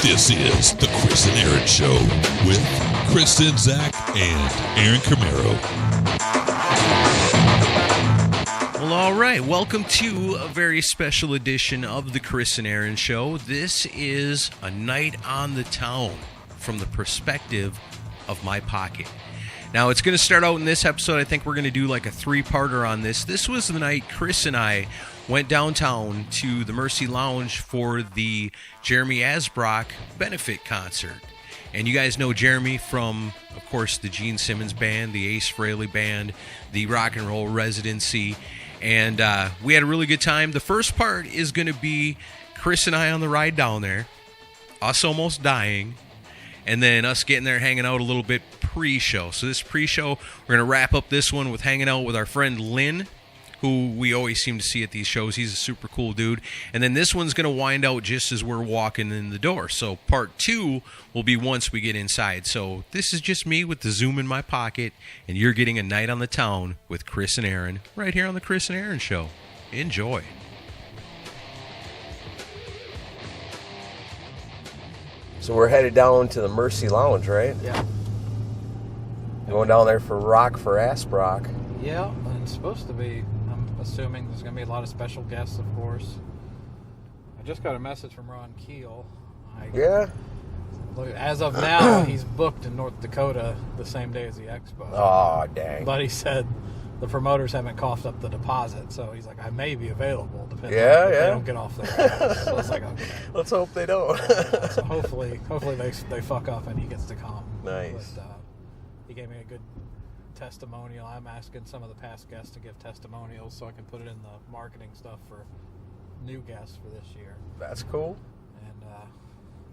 This is the Chris and Aaron Show with Kristen, Zach, and Aaron Camaro. Well, all right. Welcome to a very special edition of the Chris and Aaron Show. This is a night on the town from the perspective of my pocket. Now, it's going to start out in this episode. I think we're going to do like a three-parter on this. This was the night Chris and I went downtown to the Mercy Lounge for the Jeremy Asbrock benefit concert. And you guys know Jeremy from, of course, the Gene Simmons Band, the Ace Frehley Band, the Rock and Roll Residency. And we had a really good time. The first part is going to be Chris and I on the ride down there, us almost dying, and then us getting there hanging out a little bit pre-show. So this pre-show, we're going to wrap up this one with hanging out with our friend Lynn, who we always seem to see at these shows. He's a super cool dude. And then this one's going to wind out just as we're walking in the door. So part 2 will be once we get inside. So this is just me with the Zoom in my pocket, and you're getting a night on the town with Chris and Aaron right here on the Chris and Aaron Show. Enjoy. So we're headed down to the Mercy Lounge, right? Yeah. Going down there for Rock for Asbrock. Yeah, and it's supposed to be. I'm assuming there's going to be a lot of special guests, of course. I just got a message from Ron Keel. Yeah? Look, as of now, he's booked in North Dakota the same day as the expo. Oh, dang. But he said the promoters haven't coughed up the deposit, so he's like, I may be available, depending Yeah, on if yeah. they don't get off their ass. So it's like, okay. Let's hope they don't. So hopefully they fuck up and he gets to come. Nice. But, he gave me a good testimonial. I'm asking some of the past guests to give testimonials so I can put it in the marketing stuff for new guests for this year. That's cool. And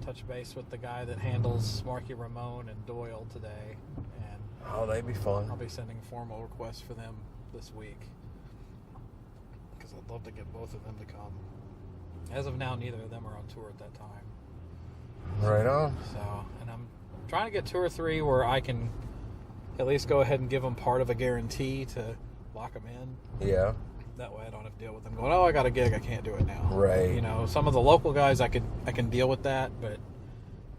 touch base with the guy that handles Marky Ramone and Doyle today. And Oh, that'd be fun. I'll be sending formal requests for them this week because I'd love to get both of them to come. As of now, neither of them are on tour at that time. Right on. So, and I'm trying to get 2 or 3 where I can at least go ahead and give them part of a guarantee to lock them in. Yeah. That way I don't have to deal with them going, oh, I got a gig, I can't do it now. Right. You know, some of the local guys I can deal with that, but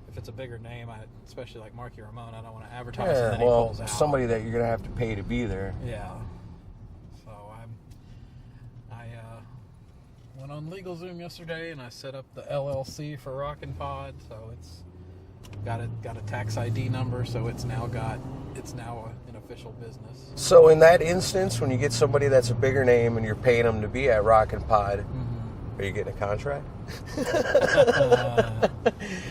if it's a bigger name, especially like Marky Ramone, I don't want to advertise and Yeah, then he well, pulls out. somebody that you're going to have to pay to be there. Yeah. So I went on LegalZoom yesterday and I set up the LLC for Rockin' Pod, so it's got a tax ID number, so it's now an official business. So in that instance, when you get somebody that's a bigger name and you're paying them to be at Rockin' Pod, are you getting a contract? I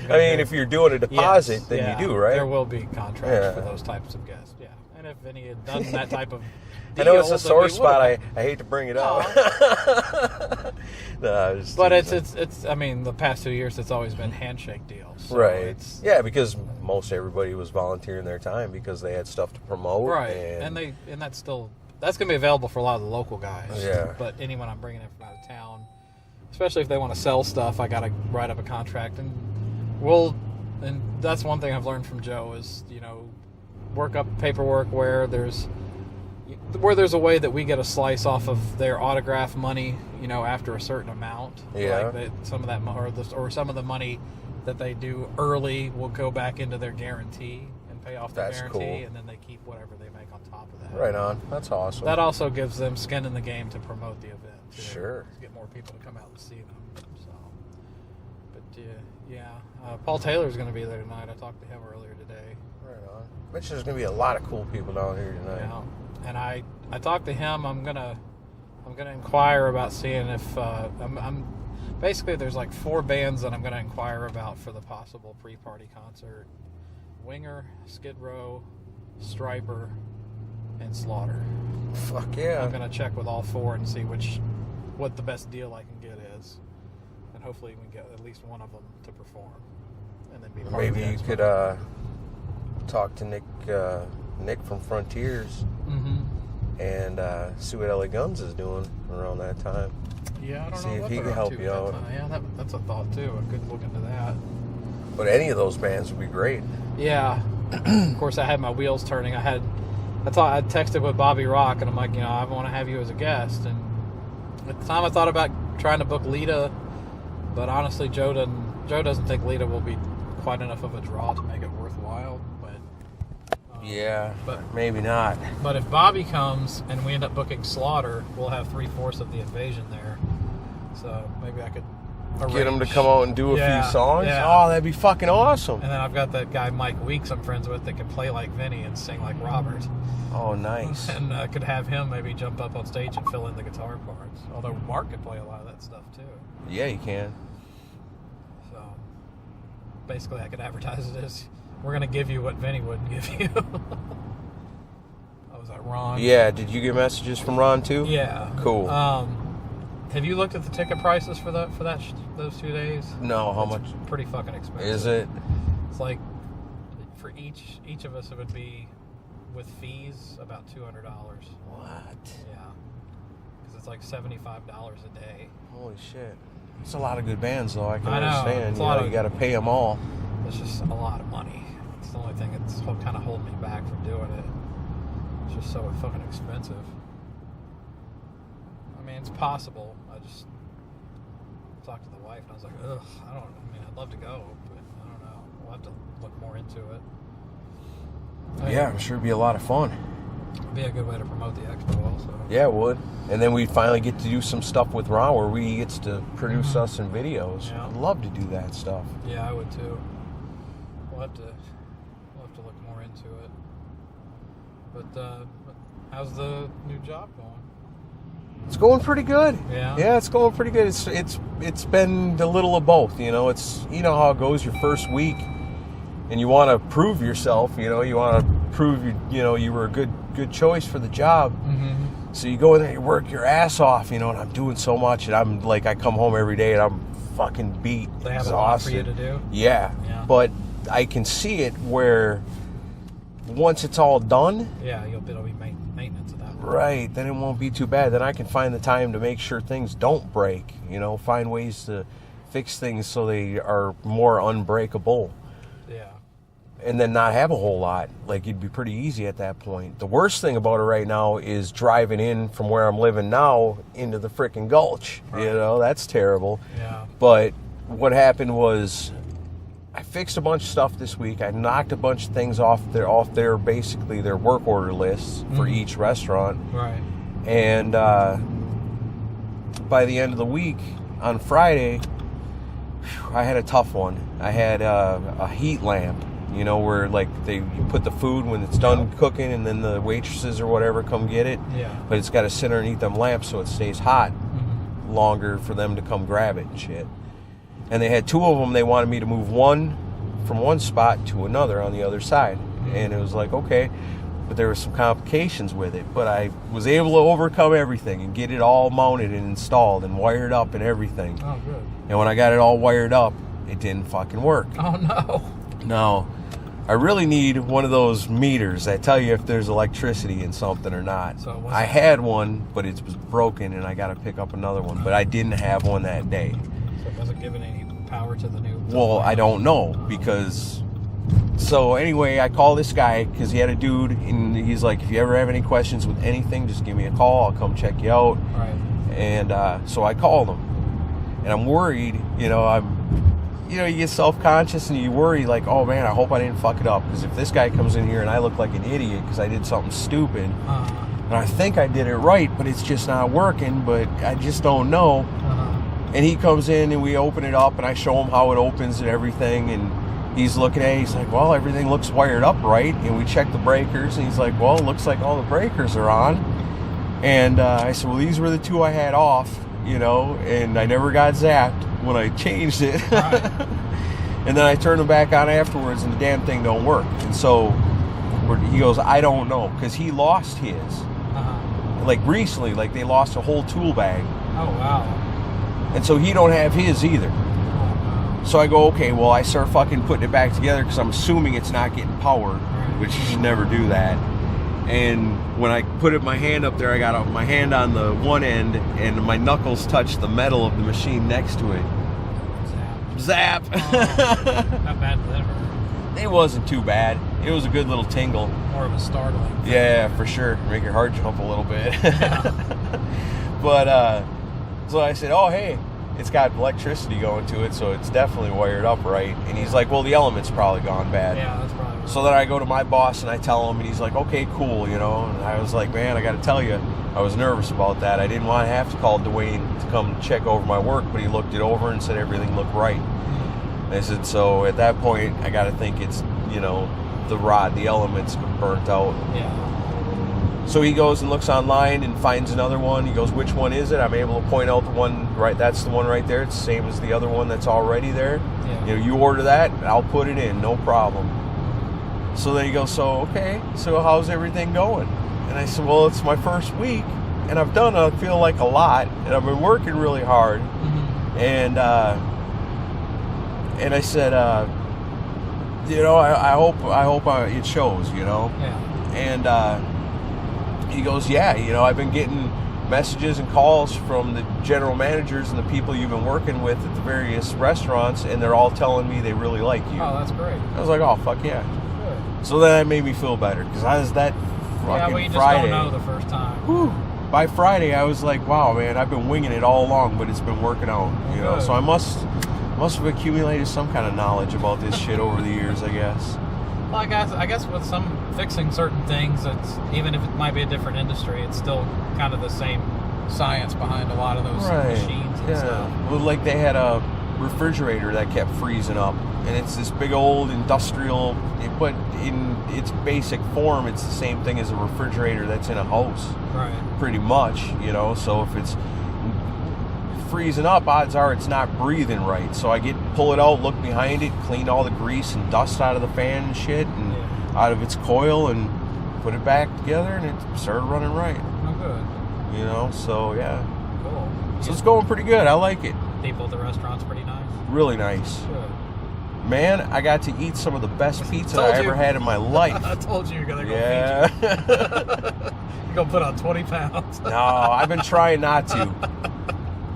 mean, if you're doing a deposit, Yes, then yeah, you do, right? There will be contracts for Yeah. those types of guests, yeah. And if any had done that type of I know it's deal, a sore then we spot. would've- I hate to bring it up. No, I was But teasing. it's I mean, the past 2 years it's always been handshake deals. So right. Yeah, because most everybody was volunteering their time because they had stuff to promote. Right. And that's going to be available for a lot of the local guys. Yeah. But anyone I'm bringing in from out of town, especially if they want to sell stuff, I got to write up a contract, and that's one thing I've learned from Joe is, you know, work up paperwork where there's a way that we get a slice off of their autograph money, you know, after a certain amount. Yeah. Like some of that or some of the money that they do early will go back into their guarantee and pay off their That's guarantee, cool. and then they keep whatever they make on top of that. Right on. That's awesome. That also gives them skin in the game to promote the event. Too, Sure. To get more people to come out and see them. So, but Paul Taylor's going to be there tonight. I talked to him earlier today. Right on. Bet you there's going to be a lot of cool people down here tonight. Yeah, and I talked to him. I'm gonna inquire about seeing if I'm basically there's like 4 bands that I'm gonna inquire about for the possible pre-party concert: Winger, Skid Row, Striper, and Slaughter. Fuck yeah. I'm gonna check with all 4 and see what the best deal I can get is, and hopefully we can get at least one of them to perform, and then be part Maybe of the you expo. could talk to Nick from Frontiers and see what LA Guns is doing around that time. Yeah, I don't See know if what he they're can up help to you at that out. time. Yeah, that's a thought too. I could look into that. But any of those bands would be great. Yeah. Of course, I had my wheels turning. I texted with Bobby Rock, and I'm like, you know, I want to have you as a guest. And at the time, I thought about trying to book Lita, but honestly, Joe Joe doesn't think Lita will be quite enough of a draw to make it worthwhile, but but maybe not. But if Bobby comes and we end up booking Slaughter, we'll have 3/4 of the invasion there. So maybe I could get him to come out and do a few songs. Yeah. Oh, that'd be fucking awesome. And then I've got that guy Mike Weeks I'm friends with that can play like Vinny and sing like Robert. Oh, nice. And I could have him maybe jump up on stage and fill in the guitar parts. Although Mark could play a lot of that stuff too. Yeah, you can. So basically, I could advertise it as, we're going to give you what Vinny wouldn't give you. Was that Ron? Yeah, did you get messages from Ron too? Yeah. Cool. Have you looked at the ticket prices for those 2 days? No, how much? Pretty fucking expensive. Is it? It's like, for each of us, it would be, with fees, about $200. What? Yeah. Because it's like $75 a day. Holy shit. It's a lot of good bands, though. I can I know. understand. It's a lot You got to pay them all. It's just a lot of money. It's the only thing that's kind of holding me back from doing it. It's just so fucking expensive. I mean, it's possible. I just talked to the wife and I was like, ugh, I'd love to go, but I don't know. We'll have to look more into it. Yeah, I'm sure it'd be a lot of fun. It'd be a good way to promote the expo also. Yeah, it would. And then we'd finally get to do some stuff with Ron where he gets to produce us in videos. Yeah. I'd love to do that stuff. Yeah, I would too. We'll have to look more into it. But how's the new job going? It's going pretty good. Yeah. Yeah, it's going pretty good. It's been a little of both. You know, it's how it goes your first week, and you want to prove yourself. You want to prove you were a good choice for the job. Mm-hmm. So you go in there, you work your ass off. And I'm doing so much, and I'm like, I come home every day and I'm fucking beat, They have exhausted. a lot for you to do. Yeah. But I can see it where once it's all done. Yeah, it'll be maintenance of that. Right, then it won't be too bad. Then I can find the time to make sure things don't break, find ways to fix things so they are more unbreakable. Yeah. And then not have a whole lot. Like, it'd be pretty easy at that point. The worst thing about it right now is driving in from where I'm living now into the frickin' gulch. Right. That's terrible. Yeah. But what happened was I fixed a bunch of stuff this week. I knocked a bunch of things off their basically their work order lists for each restaurant. Right. And by the end of the week, on Friday, I had a tough one. I had a heat lamp, where like you put the food when it's done cooking, and then the waitresses or whatever come get it. Yeah. But it's got to sit underneath them lamps so it stays hot longer for them to come grab it and shit. And they had two of them. They wanted me to move one from one spot to another on the other side. And it was like, okay. But there were some complications with it. But I was able to overcome everything and get it all mounted and installed and wired up and everything. Oh, good. And when I got it all wired up, it didn't fucking work. Oh, no. No. I really need one of those meters that tell you if there's electricity in something or not. So it wasn't- I had one, but it was broken and I got to pick up another one. But I didn't have one that day. So it wasn't giving any power to the new... Well, I don't know because... So anyway, I call this guy because he had a dude and he's like, if you ever have any questions with anything, just give me a call. I'll come check you out. Right. And so I called him. And I'm worried, you get self-conscious and you worry like, oh man, I hope I didn't fuck it up. Because if this guy comes in here and I look like an idiot because I did something stupid, and I think I did it right, but it's just not working, but I just don't know. And he comes in and we open it up and I show him how it opens and everything. And he's looking at it, he's like, well, everything looks wired up right. And we check the breakers and he's like, well, it looks like all the breakers are on. And I said, well, these were the two I had off, and I never got zapped when I changed it. Right. And then I turned them back on afterwards and the damn thing don't work. And so he goes, I don't know, because he lost his. Like recently, like they lost a whole tool bag. Oh, wow. And so he don't have his either. So I go, okay, well, I start fucking putting it back together because I'm assuming it's not getting powered, which you should never do that. And when I put my hand up there, I got my hand on the one end and my knuckles touched the metal of the machine next to it. Zap. Oh, how bad did that hurt? It wasn't too bad. It was a good little tingle. More of a startling thing. Yeah, for sure. Make your heart jump a little bit. Yeah. But, so I said, oh, hey. it's got electricity going to it, so it's definitely wired up right. And he's like, well, the element's probably gone bad. Yeah, that's probably right. So then I go to my boss and I tell him, and he's like, okay, cool, And I was like, man, I got to tell you, I was nervous about that. I didn't want to have to call Dwayne to come check over my work, but he looked it over and said everything looked right. I said, so at that point, I got to think it's, the rod, the element's burnt out. Yeah. So he goes and looks online and finds another one. He goes, which one is it? I'm able to point out the one, right, that's the one right there. It's the same as the other one that's already there. Yeah. You order that, I'll put it in, no problem. So then he goes, so, okay, so how's everything going? And I said, well, it's my first week, and I've done, I feel like, a lot, and I've been working really hard. Mm-hmm. And I said, I hope it shows, Yeah. And he goes, yeah, I've been getting messages and calls from the general managers and the people you've been working with at the various restaurants, and they're all telling me they really like you. Oh, that's great. I was like, oh, fuck yeah. Good. So then that made me feel better, because I was that fucking Yeah, well, you just Friday. don't know the first time. Whew. By Friday, I was like, wow, man, I've been winging it all along, but it's been working out, Good. So I must have accumulated some kind of knowledge about this shit over the years, I guess. Well, I guess with some fixing certain things, it's even if it might be a different industry, it's still kind of the same science behind a lot of those machines and stuff. Well, like they had a refrigerator that kept freezing up, and it's this big old industrial, but in its basic form, it's the same thing as a refrigerator that's in a house. Right. Pretty much, so if it's freezing up, odds are it's not breathing right. So I pull it out, look behind it, clean all the grease and dust out of the fan and shit, and out of its coil, and put it back together, and it started running right. Oh, good. So yeah. Cool. So it's going pretty good. I like it. People at the restaurant's pretty nice. Really nice. Good. Man, I got to eat some of the best pizza Told I you. ever had in my life. I told you you're gonna go Yeah. You're gonna put on 20 pounds. No, I've been trying not to.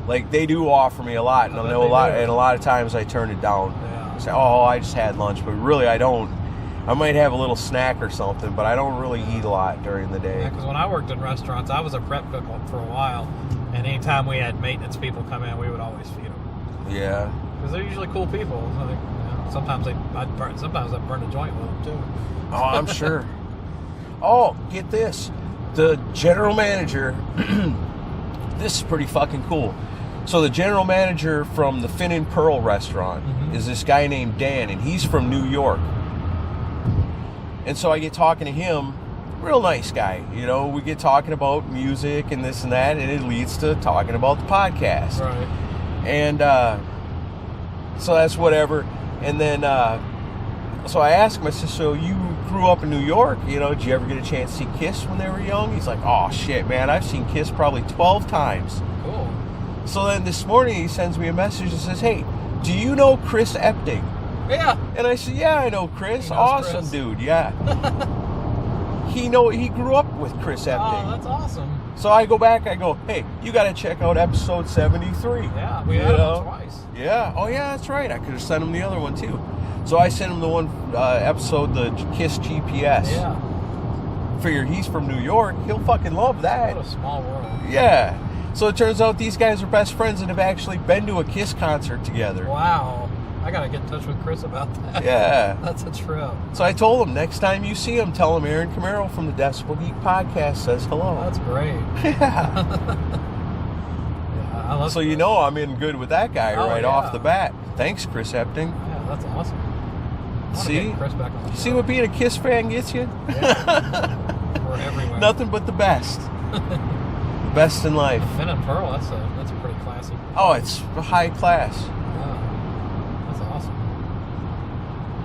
Like, they do offer me a lot, and I know a lot of times I turn it down. Yeah. I say, oh, I just had lunch, but really I don't. I might have a little snack or something, but I don't really eat a lot during the day. Yeah, because when I worked in restaurants, I was a prep cook for a while, and anytime we had maintenance people come in, we would always feed them. Yeah. Because they're usually cool people. So sometimes I'd burn a joint with them too. Oh, I'm sure. Oh, get this. The general manager, this is pretty fucking cool. So the general manager from the Fin and Pearl restaurant is this guy named Dan, and he's from New York. And so I get talking to him, real nice guy. We get talking about music and this and that, and it leads to talking about the podcast. Right. And so that's whatever. And then, so I asked him, I said, so you grew up in New York, did you ever get a chance to see Kiss when they were young? He's like, oh shit, man, I've seen Kiss probably 12 times. Cool. So then this morning he sends me a message and says, hey, do you know Chris Epting? Yeah. And I said, yeah, I know Chris. He knows Awesome Chris. Dude, yeah. He grew up with Chris Epting. Oh, that's awesome. So I go back, I go, hey, you got to check out episode 73. Yeah, we had him twice. Yeah. Oh, yeah, that's right. I could have sent him the other one, too. So I sent him the one episode, the Kiss GPS. Yeah. Figure he's from New York. He'll fucking love that. What a small world. Yeah. So it turns out these guys are best friends and have actually been to a Kiss concert together. Wow. I got to get in touch with Chris about that. Yeah. That's a trip. So I told him, next time you see him, tell him Aaron Camaro from the Decibel Geek podcast says hello. That's great. Yeah. Yeah, I love So Chris. I'm in good with that guy Oh, right yeah. off the bat. Thanks, Chris Epting. Yeah, that's awesome. I wanna See? get Chris back on the See show. what being a Kiss fan gets you? Yeah. We're everywhere. Nothing but the best. The best in life. Fin and Pearl, that's a pretty classy. Oh, it's high class. Yeah. That's awesome.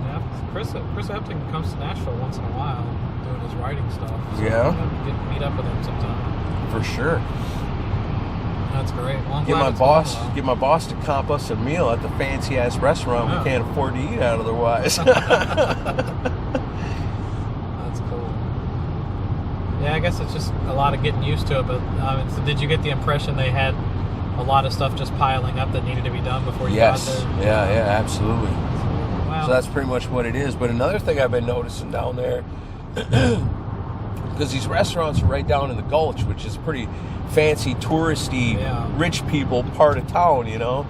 Yeah, Chris Epting comes to Nashville once in a while doing his writing stuff. So Yeah. Meet up with him sometime. For sure. That's great. Well, I'm Get glad my it's boss going well. get my boss to comp us a meal at the fancy ass restaurant Yeah. we can't afford to eat at otherwise. That's cool. Yeah, I guess it's just a lot of getting used to it. But so did you get the impression they had a lot of stuff just piling up that needed to be done before you Yes. got there? Yeah, absolutely. Wow. So that's pretty much what it is. But another thing I've been noticing down there, because these restaurants are right down in the Gulch, which is pretty fancy, touristy, rich people part of town, you know?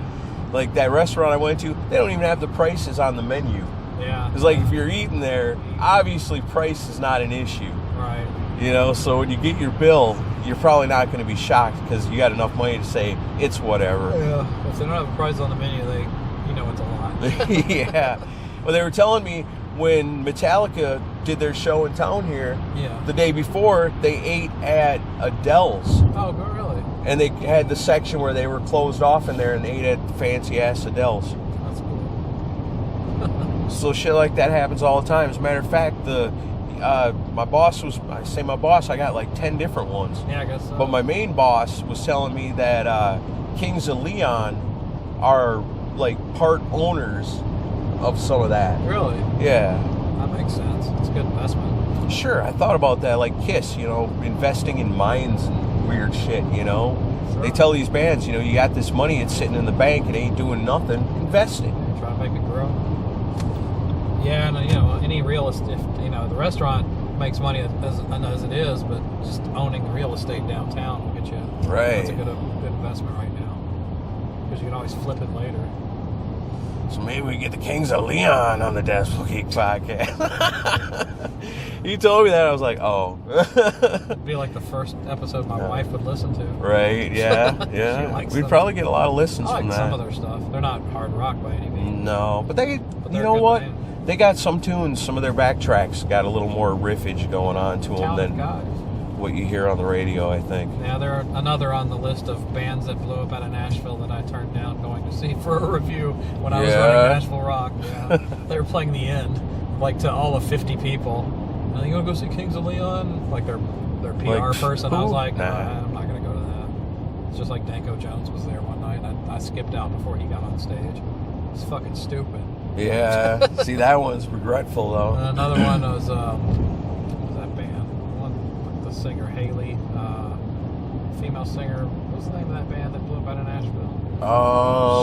Like that restaurant I went to, they don't even have the prices on the menu. Yeah. It's like if you're eating there, obviously price is not an issue. Right. You know, so when you get your bill, you're probably not going to be shocked because you got enough money to say it's whatever. Yeah. If they don't have a price on the menu, you know it's a lot. Yeah. Well, they were telling me when Metallica did their show in town here, the day before, they ate at Adele's. Oh, really? And they had the section where they were closed off in there and ate at fancy-ass Adele's. That's cool. So shit like that happens all the time. As a matter of fact, my boss, I got like 10 different ones. Yeah, I guess so. But my main boss was telling me that Kings of Leon are like part owners of some of that. Really? Yeah. That makes sense. It's a good investment. Sure, I thought about that, like Kiss, you know, investing in mines and weird shit, you know. Sure. They tell these bands, you know, you got this money, it's sitting in the bank, it ain't doing nothing, invest it. Try to make it grow. Yeah, and you know, any real estate, you know, the restaurant makes money as it is, but just owning the real estate downtown will get you. Right. That's a good investment right now because you can always flip it later. So maybe we get the Kings of Leon on the Desperate Geek podcast. You told me that, I was like, oh. It'd be like the first episode my wife would listen to. Right, yeah. We'd probably get a lot of listens from that. I like some of their stuff. They're not hard rock by any means. No, but you know what? Band. They got some tunes, some of their backtracks got a little more riffage going on to them than what you hear on the radio, I think. Yeah, they're another on the list of bands that blew up out of Nashville that I turned down going to see for a review when I was running Nashville Rock. Yeah. They were playing the end, like to all of 50 people. And you want to go see Kings of Leon? Like their PR person. I was like, nah, I'm not going to go to that. It's just like Danko Jones was there one night, and I skipped out before he got on stage. It's fucking stupid. Yeah, see, that one's regretful, though. And another one was, what was that band? One with the singer, Haley, female singer. What was the name of that band that blew up out of Nashville?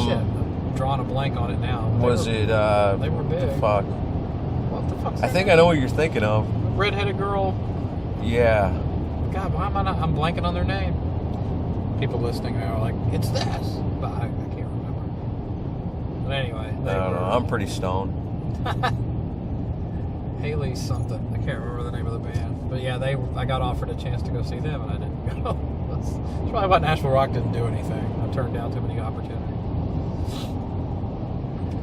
Shit, I'm drawing a blank on it now. They were big. Fuck. What the fuck's I think I know what you're thinking of. Redheaded girl. Yeah. God, why am I not? I'm blanking on their name. People listening are like, it's this. But I can't remember. But anyway. I don't know. I'm pretty stoned. Haley something. I can't remember the name of the band. But yeah, I got offered a chance to go see them and I didn't go. That's probably why Nashville Rock didn't do anything. I turned down too many opportunities.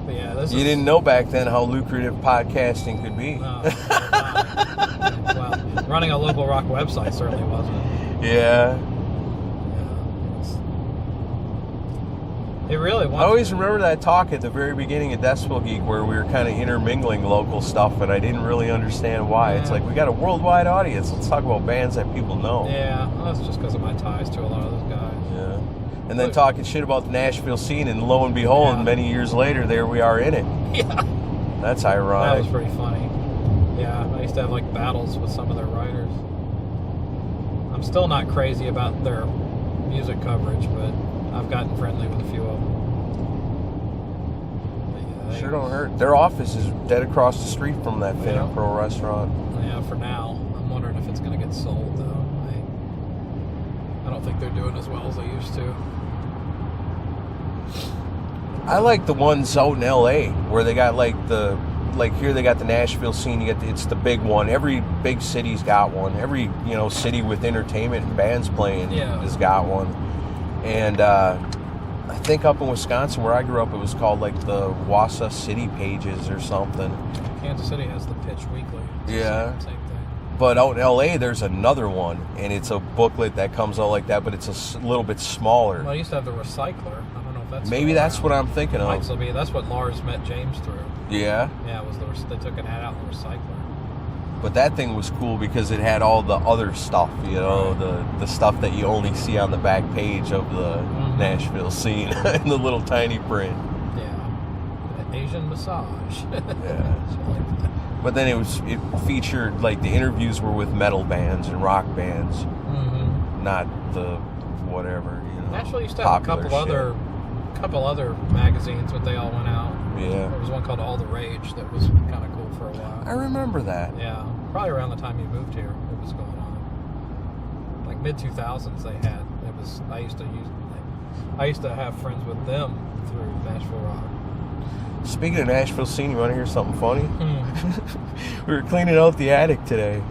But yeah, you didn't know back then how lucrative podcasting could be. Well, running a local rock website certainly wasn't. Yeah. It really was. I always remember that talk at the very beginning of Decibel Geek where we were kind of intermingling local stuff, and I didn't really understand why. Yeah. It's like, we got a worldwide audience. Let's talk about bands that people know. Yeah, well, that's just because of my ties to a lot of those guys. Yeah. And then talking shit about the Nashville scene, and lo and behold, many years later, there we are in it. Yeah. That's ironic. That was pretty funny. Yeah, I used to have, like, battles with some of their writers. I'm still not crazy about their music coverage, but I've gotten friendly with a few of them. Yeah, sure don't hurt. Their office is dead across the street from that Phantom Pro restaurant. Yeah, for now. I'm wondering if it's going to get sold, though. I don't think they're doing as well as they used to. I like the ones out in L.A. where they got here they got the Nashville scene. It's the big one. Every big city's got one. Every city with entertainment and bands playing has got one. And I think up in Wisconsin where I grew up, it was called like the Wausau City Pages or something. Kansas City has the Pitch Weekly. It's the same thing. But out in L.A. there's another one, and it's a booklet that comes out like that, but it's a little bit smaller. Well, I used to have the Recycler. I don't know if that's maybe that's what I'm thinking of. Might still be. That's what Lars met James through. Yeah. Yeah, it was they took an ad out in the Recycler. But that thing was cool because it had all the other stuff, the stuff that you only see on the back page of the Nashville scene in the little tiny print. Yeah. Asian massage. Yeah. But then it featured, like, the interviews were with metal bands and rock bands, not the whatever, Nashville used to have a couple other magazines, but they all went out. Yeah. There was one called All the Rage that was kind of cool for a while. I remember that. Yeah. Probably around the time you moved here, it was going on. like mid 2000s they had. I used to have friends with them through Nashville Rock. Speaking of Nashville scene, you want to hear something funny? We were cleaning out the attic today.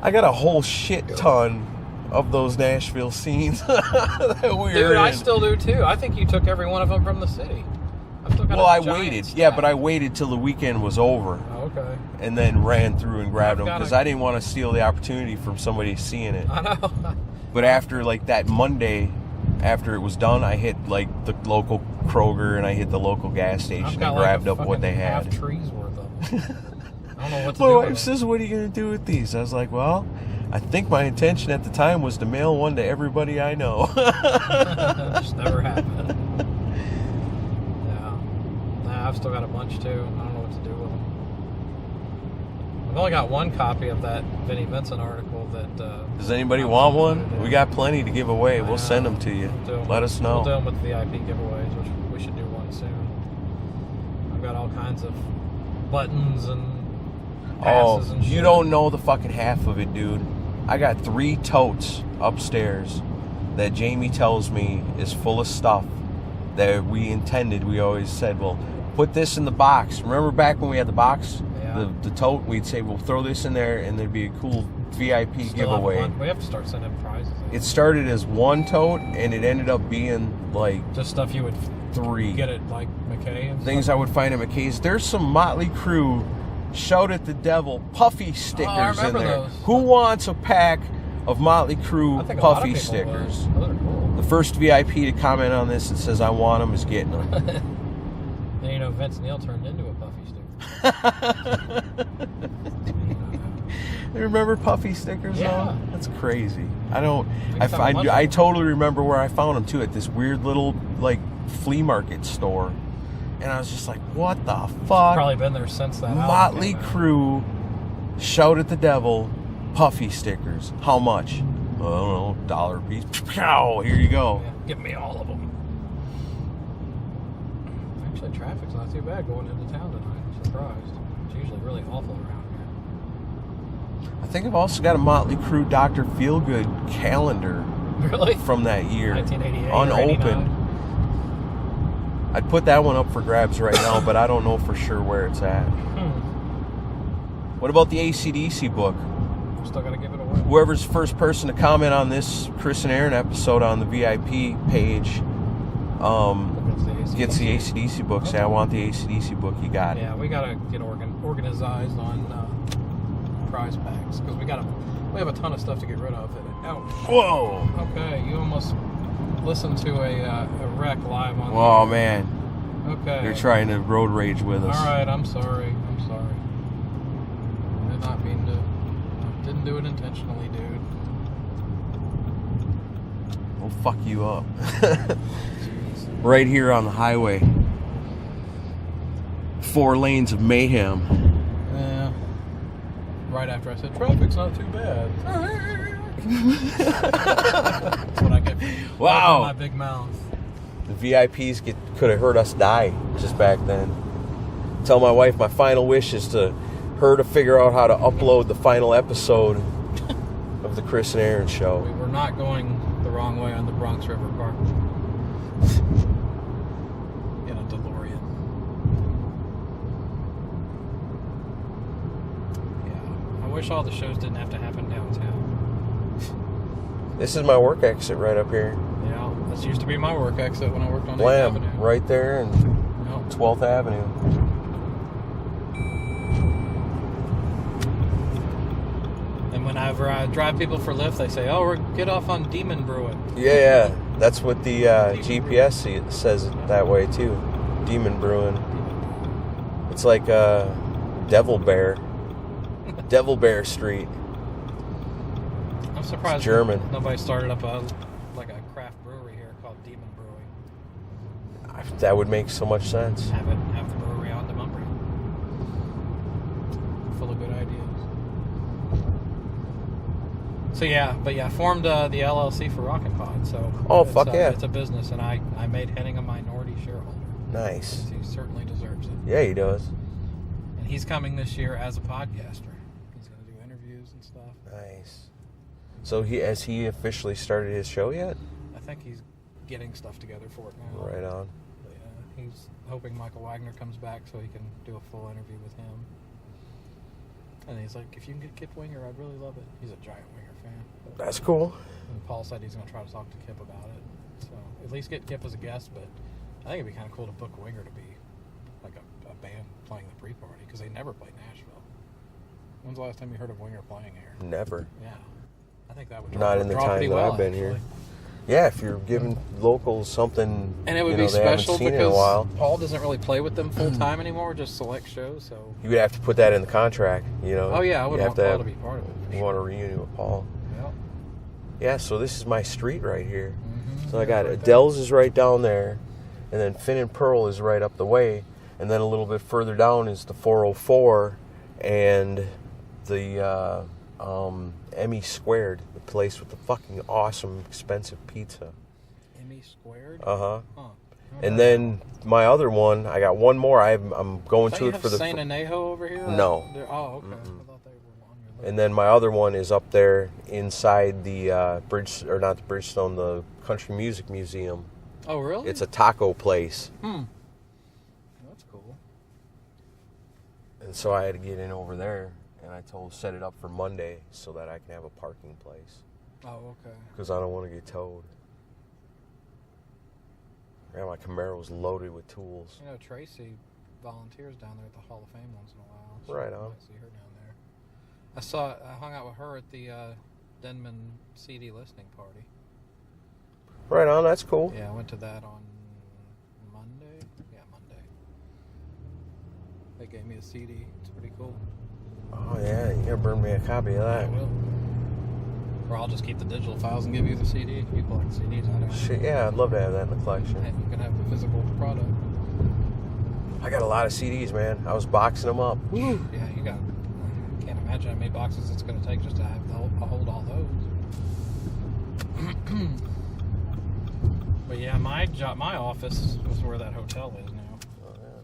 I got a whole shit ton of those Nashville scenes that we were Dude, in. I still do too. I think you took every one of them from the city. I waited. Yeah, but I waited till the weekend was over. Oh, okay. And then ran through and grabbed them because I didn't want to steal the opportunity from somebody seeing it. I know. But after like that Monday, after it was done, I hit like the local Kroger and I hit the local gas station and grabbed up what they had. Half trees worth of them. I don't know what to My do wife with says, "What are you going to do with these?" I was like, "Well, I think my intention at the time was to mail one to everybody I know." Just never happened. Yeah. Nah, I've still got a bunch too. I don't know what to do with them. I've only got one copy of that Vinnie Vincent article that... Does anybody want one? We got plenty to give away. We'll send them to you. Let us know. We'll do them with VIP giveaways, which we should do one soon. I've got all kinds of buttons and passes and shit. You don't know the fucking half of it, dude. I got 3 totes upstairs that Jamie tells me is full of stuff that we intended. We always said, well, put this in the box. Remember back when we had the box? Yeah. The tote? We'd say, we'll throw this in there and there'd be a cool VIP giveaway. We have to start sending prizes. It started as 1 tote and it ended up being like just stuff you would 3. get at like McKay and things stuff. I would find at McKay's. There's some Motley Crue Shout at the Devil puffy stickers in there. Those. Who wants a pack of Motley Crue I think puffy a lot of people stickers? Would. Those are cool. The first VIP to comment on this and says I want them is getting them. Then you know Vince Neil turned into a puffy sticker. You remember puffy stickers? Yeah. Though? That's crazy. I don't. We found a bunch I of them. totally remember where I found them too, at this weird little like flea market store, and I was just like, "What the fuck?" Probably been there since that. Motley Crue, Shout at the Devil, puffy stickers. How much? I don't know, $1 a piece. Pow! Here you go. Yeah, give me all of them. Actually, traffic's not too bad going into town tonight. I'm surprised. It's usually really awful around I think I've also got a Motley Crue Dr. Feelgood calendar here. Really? from that year, 1988. unopened. I'd put that one up for grabs right now, but I don't know for sure where it's at. What about the AC/DC book? Still gotta give it away. Whoever's the first person to comment on this Chris and Aaron episode on the VIP page gets the AC/DC book. Say, I want the AC/DC book. You got it. Yeah, we gotta get organized on prize packs because we have a ton of stuff to get rid of. Ouch. Whoa! Okay, you almost listened to a wreck live on. Oh man! Okay. You're trying to road rage with us. All right, I'm sorry. I did not mean to. Didn't do it intentionally, dude. We'll fuck you up. Right here on the highway. 4 lanes of mayhem. Yeah. Right after I said traffic's not too bad. That's what I get. Wow. My big mouth. The VIPs could have heard us die just back then. Tell my wife my final wish is to her to figure out how to upload the final episode of the Chris and Aaron show. We were not going the wrong way on the Bronx River Park. In a DeLorean. Yeah. I wish all the shows didn't have to happen downtown. This is my work exit right up here. Yeah, this used to be my work exit when I worked on 8th Blam, Avenue. right there and Yep. 12th Avenue. And whenever I drive people for Lyft, they say, "Oh, get off on Demon Brewing." Yeah. That's what the GPS says that way too. Demon Brewing. It's like Devil Bear. Devil Bear Street. I'm surprised It's German. nobody started up a craft brewery here called Demon Brewing. That would make so much sense. Have the brewery on Demumbrian. Full of good ideas. So formed the LLC for Rockin' Pod. So fuck yeah. It's a business, and I made Henning a minority shareholder. Nice. He certainly deserves it. Yeah, he does. And he's coming this year as a podcaster. He's going to do interviews and stuff. Nice. So has he officially started his show yet? I think he's getting stuff together for it now. Right on. Yeah, he's hoping Michael Wagner comes back so he can do a full interview with him. And he's like, if you can get Kip Winger, I'd really love it. He's a giant Winger fan. That's cool. And Paul said he's going to try to talk to Kip about it. So at least get Kip as a guest, but I think it'd be kind of cool to book Winger to be like a band playing the pre-party, because they never played Nashville. When's the last time you heard of Winger playing here? Never. Yeah. I think that would Not in the time pretty that well, I've been actually. here. Yeah, if you're giving locals something, And it would you be know, they haven't special seen in a because while. Paul doesn't really play with them full time anymore, just select shows. So. You would have to put that in the contract, you know. Oh yeah, I would You want Paul to be part of it. You want a reunion with Paul. Yep. Yeah, so this is my street right here. Mm-hmm. So I got Right Adele's is right down there, and then Finn and Pearl is right up the way, and then a little bit further down is the 404 and the Emmy Squared, the place with the fucking awesome expensive pizza. Emmy Squared. Uh-huh. Huh. And then my other one, I got one more. I'm going to it for the. Saint Anejo over here. No. Oh, okay. I thought they were on your list. And then my other one is up there inside the bridge, or not the Bridgestone, the Country Music Museum. Oh, really? It's a taco place. That's cool. And so I had to get in over there, and I set it up for Monday so that I can have a parking place. Oh, okay. Because I don't want to get towed. Yeah, my Camaro was loaded with tools. You know, Tracy volunteers down there at the Hall of Fame once in a while. So Right you on. might see her down there. I hung out with her at the Denman CD listening party. Right on, that's cool. Yeah, I went to that on Monday. Yeah, Monday. They gave me a CD. It's pretty cool. Oh, yeah, you gotta burn me a copy of I that. will. Or I'll just keep the digital files and give you the CD. You collect CDs, I don't. Shit, yeah, I'd love to have that in the And collection. you can have the physical product. I got a lot of CDs, man. I was boxing them up. Yeah, you got. I can't imagine how many boxes it's going to take just to have hold all those. But yeah, my office is where that hotel is now. Oh, yeah.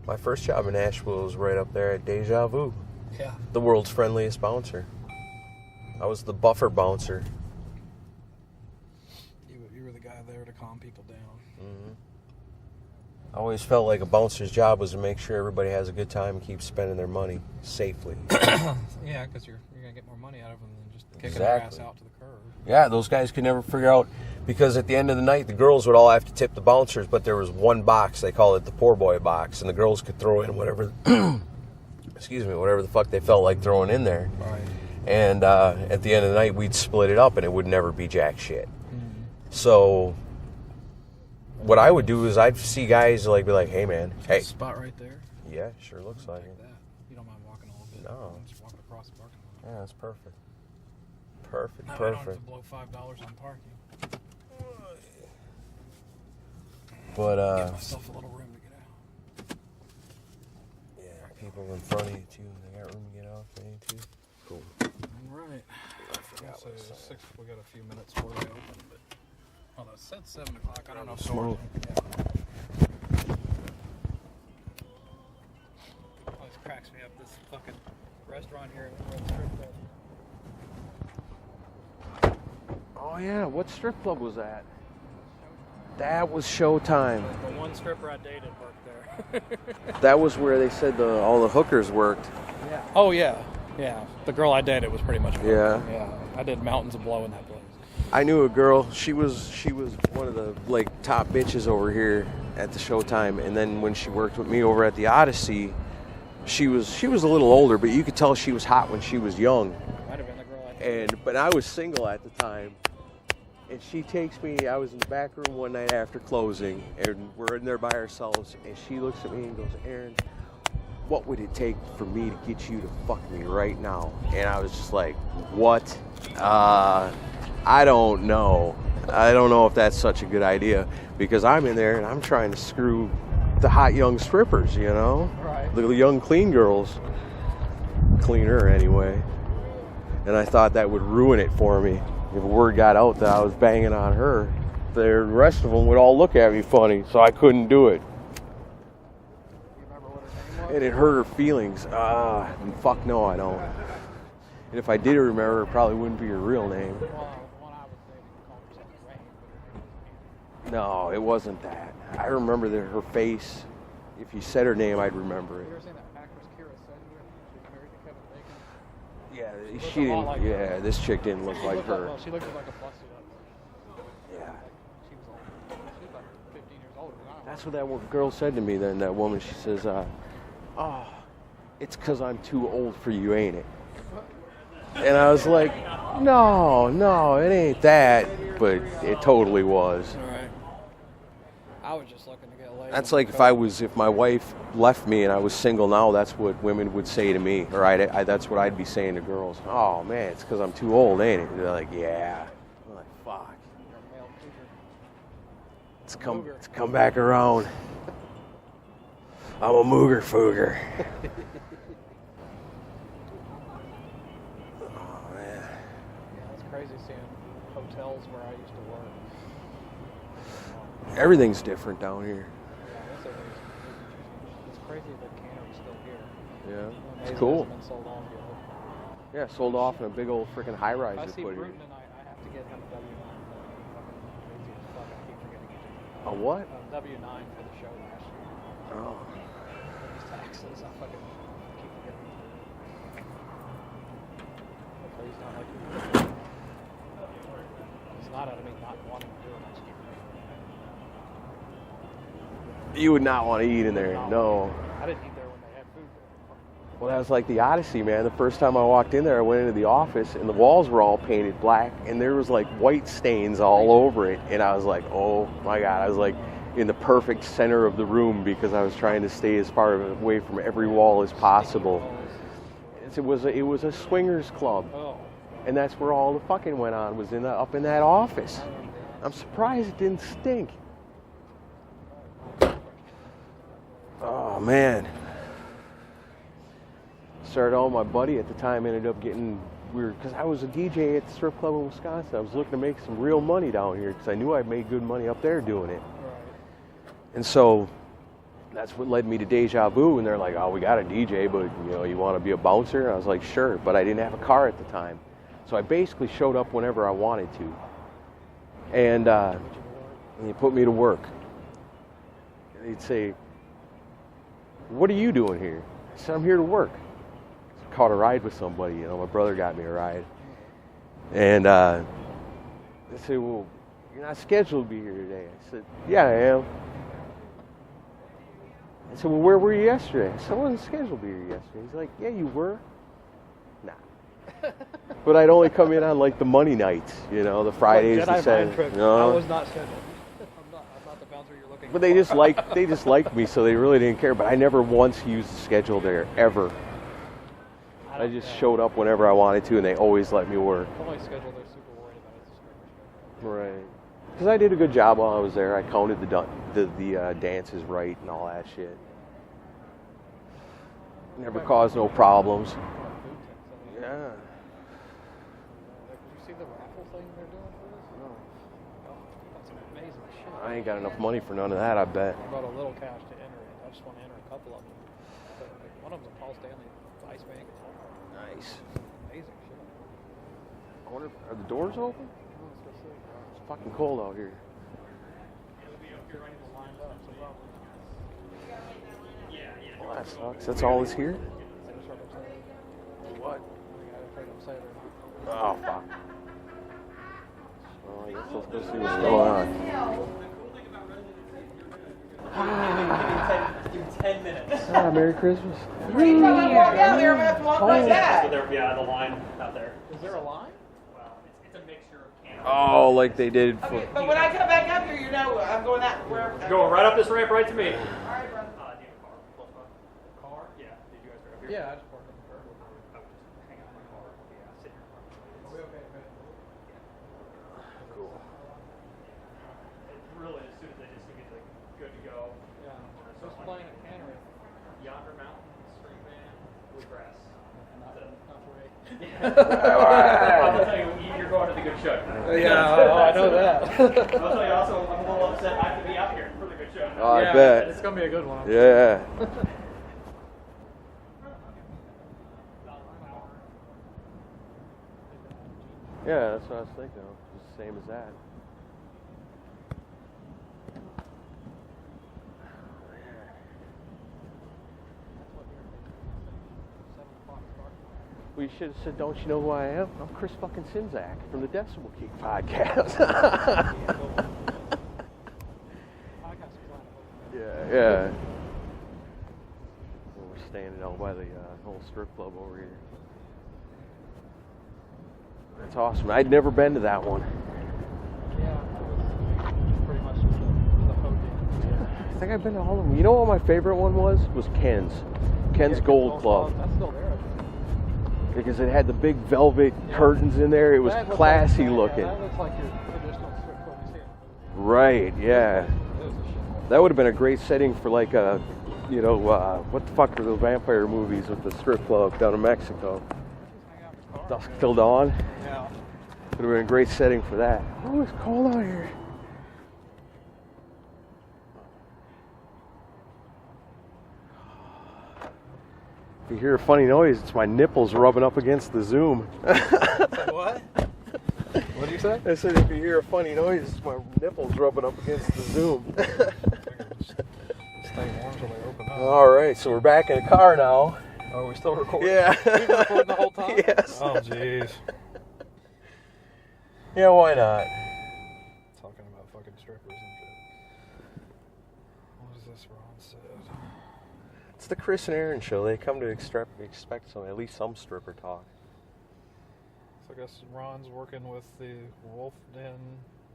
My first job in Nashville was right up there at Deja Vu, Yeah. the world's friendliest bouncer. I was the buffer bouncer. You were the guy there to calm people down. I always felt like a bouncer's job was to make sure everybody has a good time and keep spending their money safely. Yeah, because you're going to get more money out of them than just kicking their ass Exactly. out to the curb. Yeah, those guys could never figure out, because at the end of the night, the girls would all have to tip the bouncers, but there was one box, they call it the poor boy box, and the girls could throw in whatever, whatever the fuck they felt like throwing in there. Right. And at the end of the night, we'd split it up, and it would never be jack shit. So what I would do is I'd see guys like be like, hey, man, hey. Spot right there. Yeah, sure looks like Take it. that. You don't mind walking a little bit. No. Just walking across the parking lot. Yeah, that's perfect. Perfect, That way I don't have perfect. to blow $5 on parking. But, Give myself a little room to get out. yeah, people in front of you, too. They got room to get off, they need to. Cool. All right. forgot So what it said. 6. We got a few minutes before they open, but well, it said 7 o'clock. I don't know. Smoke. Always cracks me up. This fucking restaurant here in the strip club. Oh, yeah. What strip club was that? That was Showtime. The one stripper I dated worked there. That was where they said all the hookers worked. Yeah. Oh yeah, yeah. The girl I dated was pretty much. Yeah. Yeah. I did mountains of blow in that place. I knew a girl. She was one of the top bitches over here at the Showtime. And then when she worked with me over at the Odyssey, she was a little older, but you could tell she was hot when she was young. Might have been the girl I dated. But I was single at the time. And she takes me, I was in the back room one night after closing, and we're in there by ourselves, and she looks at me and goes, Aaron, what would it take for me to get you to fuck me right now? And I was just like, what? I don't know. I don't know if that's such a good idea, because I'm in there and I'm trying to screw the hot young strippers, you know? Right. The young clean girls. Cleaner anyway. And I thought that would ruin it for me. If word got out that I was banging on her, the rest of them would all look at me funny, so I couldn't do it. You remember what her name and it hurt her feelings. Fuck no, I don't. And if I did remember, it probably wouldn't be her real name. No, it wasn't that. I remember her face. If you said her name, I'd remember it. Yeah, she didn't. Like yeah, this chick didn't look like her. She looked like a busted up. Yeah. She was old. She was like 15 years older than I was. That's what that girl said to me then, that woman. She says, oh, it's because I'm too old for you, ain't it? And I was like, no, it ain't that. But it totally was. All right. I was just looking to get laid. That's like if my wife left me and I was single now, that's what women would say to me. Or that's what I'd be saying to girls. Oh, man, it's because I'm too old, ain't it? And they're like, yeah. I'm like, fuck. It's come back around. I'm a mooger fooger. Oh, man. Yeah, it's crazy seeing hotels where I used to work. Everything's different down here. Yeah, it's crazy that Cannery's still here. Yeah, It's it's cool. Been sold on yet. Yeah, sold off in a big old freaking high-rise If I they see put Bruton here. tonight, I have to get him a W9. Crazy as fuck. I keep forgetting it. A what? A W9 for the show last year. Oh. His taxes, I fucking keep forgetting. Hopefully he's not like... It's not out of me not wanting to do it next year. You would not want to eat in there, no. I didn't eat there when they had food there. Well, that was like the Odyssey, man. The first time I walked in there, I went into the office, and the walls were all painted black, and there was like white stains all over it. And I was like, oh my God. I was like in the perfect center of the room because I was trying to stay as far away from every wall as possible. It was a swingers club, Oh. and that's where all the fucking went on, was up in that office. I'm surprised it didn't stink. Oh, man. Started out, my buddy at the time ended up getting weird because I was a DJ at the strip club in Wisconsin. I was looking to make some real money down here because I knew I'd made good money up there doing it. Right. And so that's what led me to Deja Vu. And they're like, oh, we got a DJ, but you want to be a bouncer? And I was like, sure, but I didn't have a car at the time. So I basically showed up whenever I wanted to. And he put me to work. And he'd say, what are you doing here? I said, I'm here to work. I caught a ride with somebody, my brother got me a ride. And they said, well, you're not scheduled to be here today. I said, yeah, I am. I said, well, where were you yesterday? I said, I wasn't scheduled to be here yesterday. He's like, yeah, you were. Nah. But I'd only come in on like the money nights, the Fridays, the Saturdays. I was not scheduled. I'm not the bouncer you're looking for. But they just liked me, so they really didn't care. But I never once used the schedule there, ever. I just showed up whenever I wanted to, and they always let me work. The only schedule they're super worried about is the schedule. Right. Because I did a good job while I was there. I counted the dances right and all that shit. Never caused no problems. Yeah. Did you see the raffle thing they're doing for this? No. Oh, that's some amazing shit. I ain't got enough money for none of that, I bet. I bought a little cash to enter it. I just want to enter a couple of them. But one of them's a Paul Stanley ice making. Nice. Amazing shit. I wonder, are the doors open? It's fucking cold out here. Well, that sucks. That's all that's here? What? Oh, fuck. Well, I guess let's go see what's going on. Give me 10 minutes. Ah, Merry Christmas. What are you talking about? Down there, I'm going to have to walk like that. So there, yeah, the line out there. Is there a line? Well, it's a mixture of cannabis. Oh, like they did for... Okay, but when I come back up here, I'm going that wherever. Going right up this ramp right to me. All right, brother. Do you have a car close by? Car? Yeah. Did you guys drive up here? Yeah, I just parked in the car. I would just hang out in my car. Yeah, sit in your car. Are we okay? Cool. It really, as soon as they just get like good to go. Yeah. Who's playing at Cannery? Yonder Mountain String Band, Bluegrass. Not Ray. I'll tell you, you're going to the good show. I know that. I'll tell you also, I'm a little upset I have to be out here for the good show. Oh, Yeah, I bet. It's going to be a good one. Yeah. Yeah, that's what I was thinking of. It's the same as that. Well, you should have said, don't you know who I am? I'm Chris fucking Sinzak from the Decibel Geek podcast. Yeah. Well, we're standing out by the whole strip club over here. That's awesome. I'd never been to that one. Yeah, that was pretty much the podium. I think I've been to all of them. You know what my favorite one was? Was Ken's. Ken's Gold Club. That's still there, I think. Because it had the big velvet curtains in there. It was That looks classy like, looking. Yeah, that looks like your traditional strip club you see. Right, yeah. It was a shit. That would have been a great setting for like a, you know, what the fuck are the vampire movies with the strip club down in Mexico? Just hang out in the car. Dusk Till Dawn. Yeah. Would have been a great setting for that. Oh, it's cold out here. If you hear a funny noise, it's my nipples rubbing up against the Zoom. What? What did you say? I said if you hear a funny noise, it's my nipples rubbing up against the Zoom. Stay warm until they open up. All right, so we're back in the car now. Oh, are we still recording? Yeah. We've been recording the whole time? Yes. Oh, jeez. Yeah, why not? Talking about fucking strippers and shit. What is this Ron said? It's the Chris and Aaron show. They come to expect some, at least some stripper talk. So I guess Ron's working with the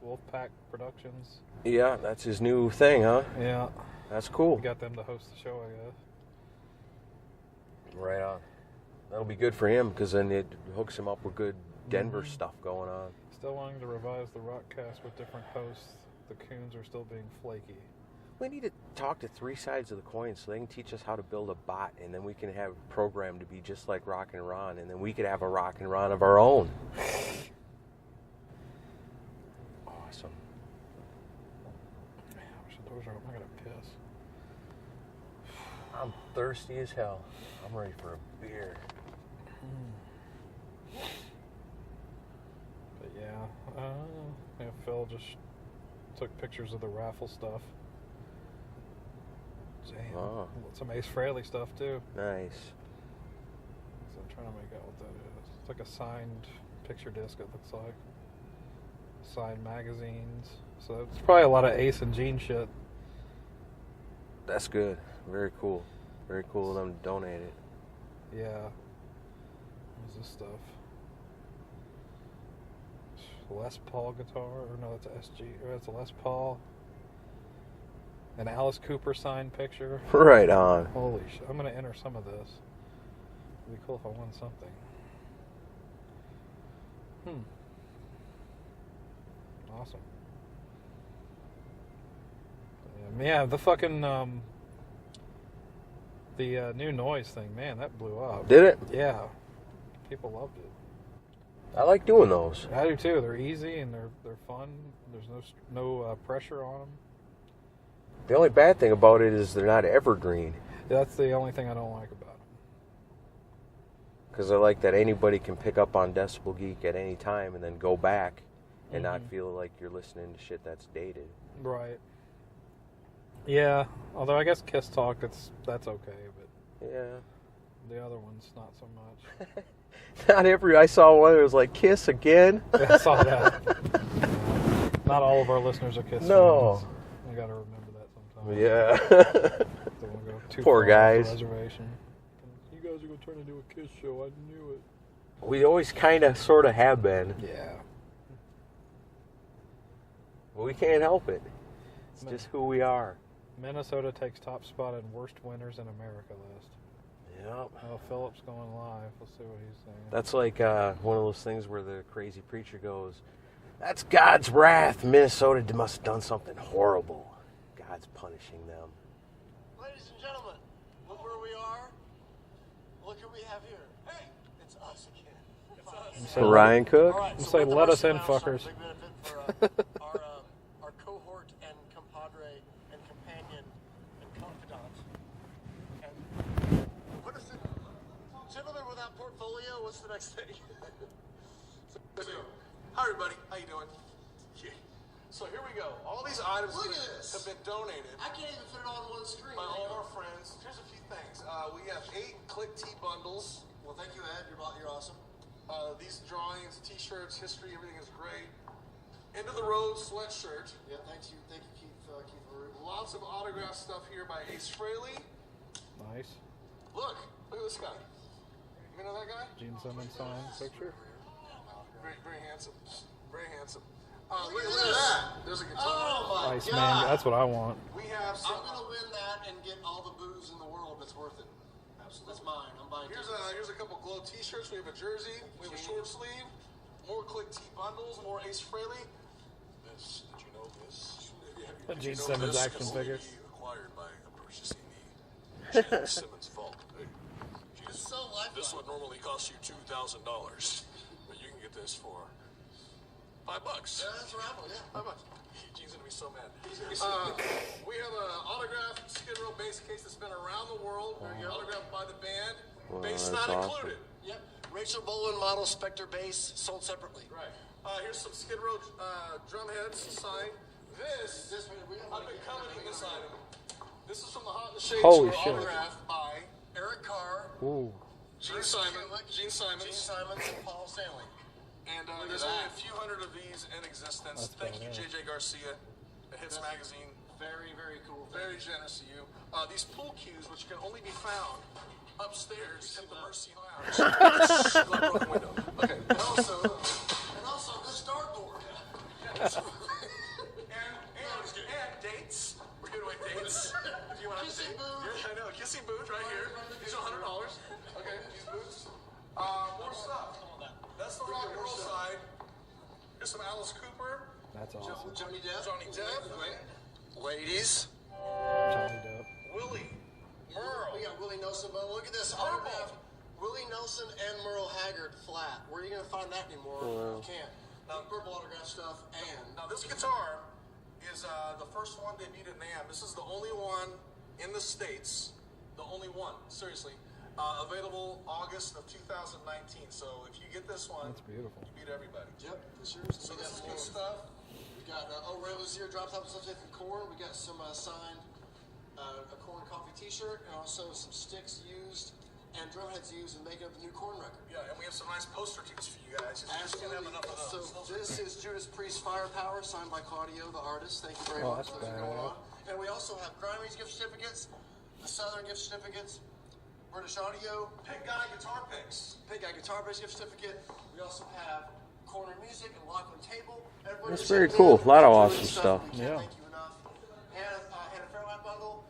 Wolfpack Productions. Yeah, that's his new thing, huh? Yeah. That's cool. We got them to host the show, I guess. Right on. That'll be good for him because then it hooks him up with good Denver stuff going on. Still wanting to revise the Rockcast with different hosts. The Coons are still being flaky. We need to talk to three sides of the coin so they can teach us how to build a bot, and then we can have a program to be just like Rock and Ron, and then we could have a Rock and Ron of our own. Awesome. Man, I wish the doors are open. I gotta piss. I'm thirsty as hell. I'm ready for a beer. But yeah, Phil just took pictures of the raffle stuff. Damn. Oh. Some Ace Frehley stuff too. Nice. So I'm trying to make out what that is. It's like a signed picture disc, it looks like. Signed magazines. So it's probably a lot of Ace and Gene shit. That's good. Very cool. Very cool of them to donate it. Yeah. What's this stuff? Les Paul guitar, or no, it's a SG, or it's a Les Paul. An Alice Cooper signed picture. Right on. Holy shit! I'm gonna enter some of this. It'd be cool if I won something. Awesome. Yeah, the fucking the new noise thing, man, that blew up. Did it? Yeah, people loved it. I like doing those. I do too. They're easy and they're fun. There's no pressure on them. The only bad thing about it is they're not evergreen. That's the only thing I don't like about them. Because I like that anybody can pick up on Decibel Geek at any time and then go back and not feel like you're listening to shit that's dated. Right. Yeah. Although I guess Kiss Talk, that's okay, but Yeah. the other one's not so much. Not every. I saw one that was like Kiss again. Yeah, I saw that. Not all of our listeners are Kiss No. fans. We got to remember that sometimes. Yeah. Don't wanna go too Poor far off guys. the reservation. You guys are going to turn into a Kiss show. I knew it. We always kind of, sort of have been. Yeah. But we can't help it. It's just who we are. Minnesota takes top spot in worst winners in America list. Yep. Oh, Philip's going live. We'll see what he's saying. That's like one of those things where the crazy preacher goes, "That's God's wrath. Minnesota must have done something horrible. God's punishing them." Ladies and gentlemen, look where we are. Look who we have here. Hey, it's us again. It's us. Ryan Cook? All right, Say, we're at the "Let us Mercy in, Mouse on fuckers." Big benefit for our cohort and compadre and companion and confidant. And what is it? Gentlemen without portfolio, what's the next thing? So, Hi everybody, how you doing? Yeah. So here we go. All these items have been donated. I can't even fit it all on one screen. By all of our friends. Here's a few things. We have 8 Click Tee bundles. Well, thank you, Ed. You're awesome. These drawings, t-shirts, history, everything is great. End of the Road sweatshirt. Yeah, thank you, Keith. Keith Maru. Lots of autograph stuff here by Ace Frehley. Nice. Look at this guy. You know that guy? Gene Simmons signed picture. Very handsome. Very handsome. Look at that. There's a guitar. Oh my Ice God. Man, that's what I want. We have some. I'm gonna win that and get all the booze in the world that's worth it. Absolutely. That's mine. I'm buying. Here's a couple glow t-shirts. We have a jersey. We have a short sleeve. More Click Tee bundles. More Ace Frehley. Did you know this? Gene Simmons action figure. Acquired by purchasing the Gene Simmons vault. It's so lifelike. This would normally cost you $2,000, but you can get this for $5. Yeah, that's raffle. Yeah. $5. Gene's gonna be so mad. We have an autographed Skid Row bass case that's been around the world. Autographed by the band. Bass not included. Yep. Rachel Bowen model Spectre bass sold separately. Right. Here's some Skid Row drum heads signed. This I've been coveting this item. This is from the Hot in the Shade Holy Show, shit. autographed by Eric Carr, Ooh. Gene Simons, and Paul Stanley. and there's only a few hundred of these in existence. That's Thank you, badass. JJ Garcia, at Hits Magazine. Very, very cool. Very generous of you. These pool cues, which can only be found upstairs in the Mercy Lounge. Broken window. Okay. And also this dartboard. And dates. We're giving away dates. If you want to Kissing date. booth. Yeah, I know. Kissing booth right here. These are $100. Okay, these boots. More stuff. That's the rock and roll side. Here's some Alice Cooper. That's awesome. Johnny Depp. Johnny Depp. Ladies. Johnny Depp. Willie. Merle. We got Willie Nelson, but look at this Purple. autograph. Willie Nelson and Merle Haggard flat. Where are you going to find that anymore? You can't. Purple autograph stuff and... Now this guitar is the first one debuted at NAMM. This is the only one in the States. The only one. Seriously. Available August of 2019. So if you get this one, That's beautiful. you beat everybody. Yep, this year. So this is good stuff. We got Ray Luzier drop top subject from Korn. We got some signed a Korn coffee T-shirt and also some sticks used and drumheads used in making up the new Korn record. Yeah, and we have some nice poster tees for you guys. You just can't have enough of So those. this is Judas Priest Firepower, signed by Claudio, the artist. Thank you very Oh, much. that's Those are going bad. on. And we also have Grimey's gift certificates, the Southern gift certificates, British Audio, Pig Guy guitar picks. Big Guy Guitar Bass gift certificate. We also have Corner Music and Lachlan Table. That's very cool. A lot of awesome stuff. We can't Yeah. thank you enough. And a Fairlight bundle.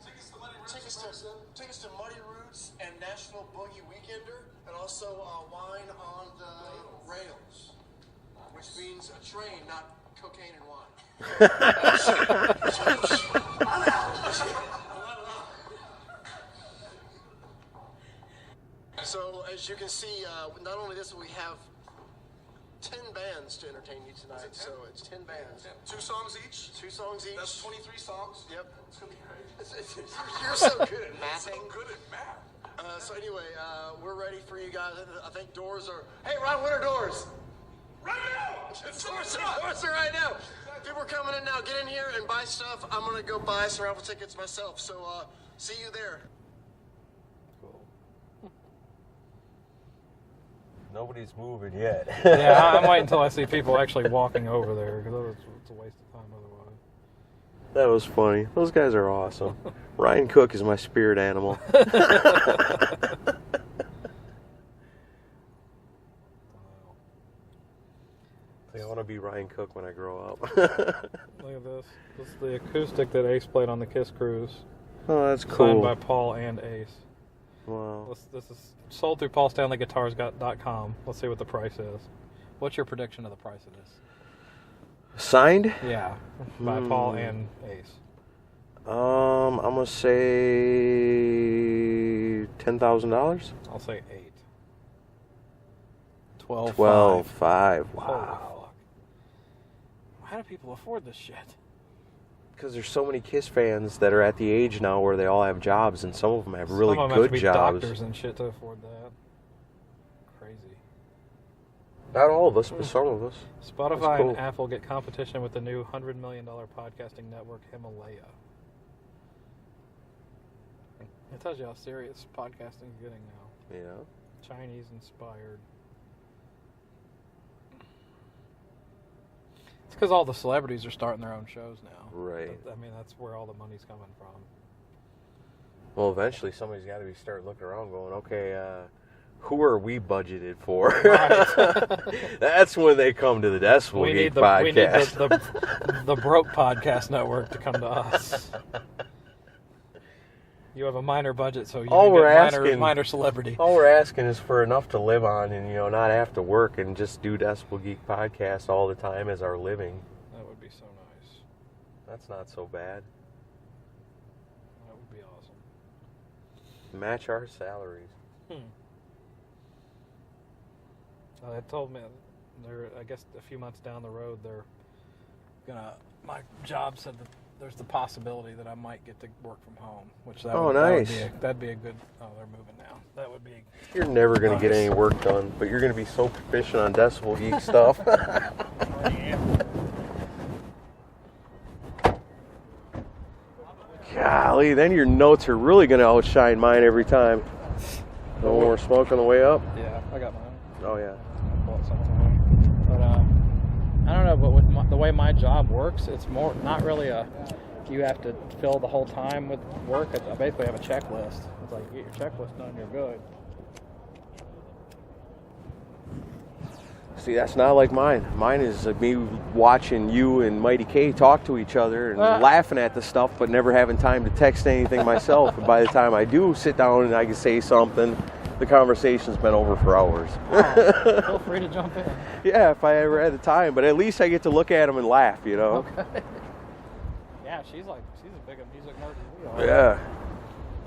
Tickets to Muddy Roots and National Boogie Weekender, and also wine on the rails, which means a train, not cocaine and wine. So as you can see, not only this, but we have 10 bands to entertain you tonight. So it's 10 bands. 2 songs each. 2 songs each. That's 23 songs. Yep. It's gonna be great. You're so good at mathing. So good at math. So anyway, we're ready for you guys. I think doors are... Hey, Ron, what are doors? Right now! It's Doors are right now. People are coming in now. Get in here and buy stuff. I'm going to go buy some raffle tickets myself. So see you there. Cool. Nobody's moving yet. Yeah, I'm waiting until I see people actually walking over there because it's a waste of time otherwise. That was funny. Those guys are awesome. Ryan Cook is my spirit animal. I want to be Ryan Cook when I grow up. Look at this. This is the acoustic that Ace played on the Kiss Cruise. Oh, that's Signed cool. by Paul and Ace. Wow. This is sold through PaulStanleyGuitars.com. Let's see what the price is. What's your prediction of the price of this? Signed? Yeah, by Paul and Ace. I'm gonna say $10,000. I'll say 8. 12. 12.5. Wow. Holy fuck. How do people afford this shit? Because there's so many Kiss fans that are at the age now where they all have jobs, and some of them have really Some of them have to good be jobs. doctors and shit to afford that. Crazy. Not all of us, but some of us. Spotify cool. and Apple get competition with the new $100 million podcasting network, Himalaya. It tells you how serious podcasting is getting now. Yeah. Chinese inspired. It's because all the celebrities are starting their own shows now. Right. I mean, that's where all the money's coming from. Well, eventually somebody's got to start looking around going, okay, who are we budgeted for? Right. That's when they come to the Decibel Geek podcast. We need the broke podcast network to come to us. You have a minor budget, so you get minor celebrity. All we're asking is for enough to live on and, not have to work and just do Decibel Geek podcast all the time as our living. That would be so nice. That's not so bad. That would be awesome. Match our salaries. They told me, I guess a few months down the road, my job said that there's the possibility that I might get to work from home, which that'd be a good. Oh, they're moving now. That would be. You're never going to get any work done, but you're going to be so proficient on Decibel Geek stuff. Golly, then your notes are really going to outshine mine every time. No more smoke on the way up? Yeah, I got mine. Oh, yeah. But I don't know, but with the way my job works, it's more not really you have to fill the whole time with work. I basically have a checklist. It's like, you get your checklist done, you're good. See, that's not like mine. Mine is me watching you and Mighty K talk to each other and laughing at the stuff, but never having time to text anything myself. And by the time I do sit down and I can say something, the conversation's been over for hours. Feel free to jump in. Yeah, if I ever had the time. But at least I get to look at them and laugh, Okay. Yeah, she's as big a music nerd as we are. Yeah.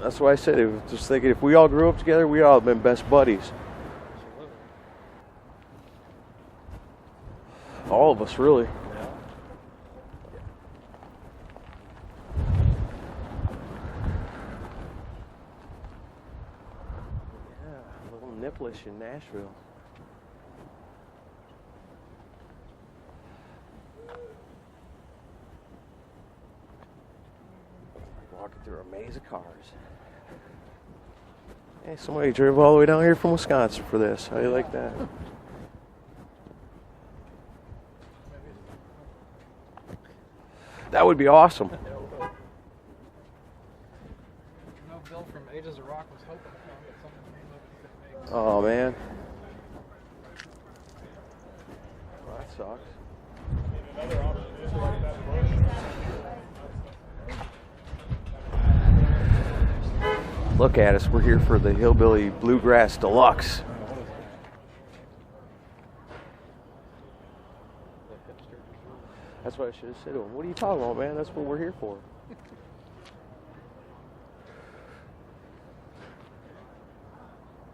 That's why I said, just thinking, if we all grew up together, we all have been best buddies. All of us, really. Yeah, a little nipplish in Nashville. Walking through a maze of cars. Hey, somebody drove all the way down here from Wisconsin for this. How do you like that? That would be awesome. Bill from Ages of Rock was hoping to come get something. Oh, man. Well, that sucks. Look at us. We're here for the Hillbilly Bluegrass Deluxe. That's what I should have said to him. What are you talking about, man? That's what we're here for. I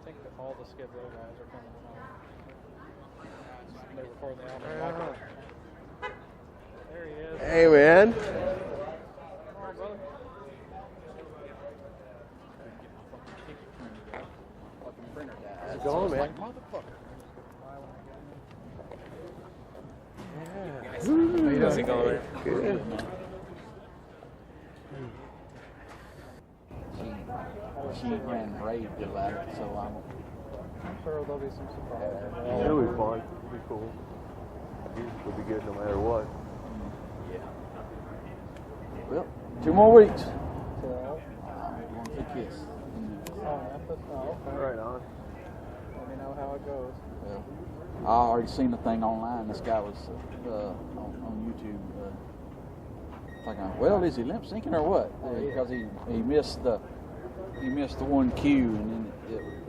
think that all the Skid Row guys are coming along. They record the album. There he is. Hey, man. All right, brother. How's it going, man? How's it going? Good. She ran raid to that, so I'm sure there'll be some surprises. It'll be fun. It'll be cool. It'll be good no matter what. Yeah. Well, 2 more weeks. One for kiss. Okay. Right on. Let me know how it goes. Well, I already seen the thing online. This guy was on YouTube. Thinking, well, is he lip syncing or what? Because he missed the one cue, and then